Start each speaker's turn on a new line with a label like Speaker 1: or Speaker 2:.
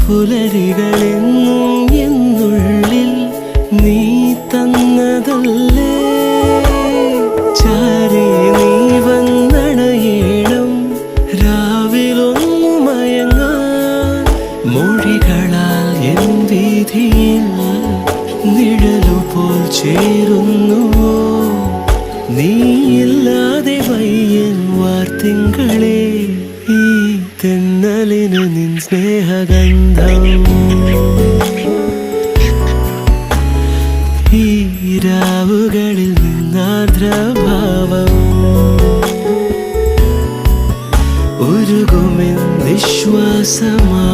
Speaker 1: പുലരികളെന്നും എന്നുള്ളിൽ നീ തന്നതല്ലേ. ചാരേ നീ വന്നണയേണം രാവിലൊന്നു മയങ്ങാൻ. മൊഴികളാൽ എൻ വീഥിയിൽ നിഴലുപോൽ ചേരുന്നുവോ. നീയില്ലാതെ വയ്യൻ വാർത്തിങ്കളെ, ഈ തെന്നലിന് നിൻ സ്നേഹഗന്ധം. ഈ രാവുകളിൽ നിന്നാർദ്രഭാവം ഉരുകുമെൻ നിശ്വാസമാ.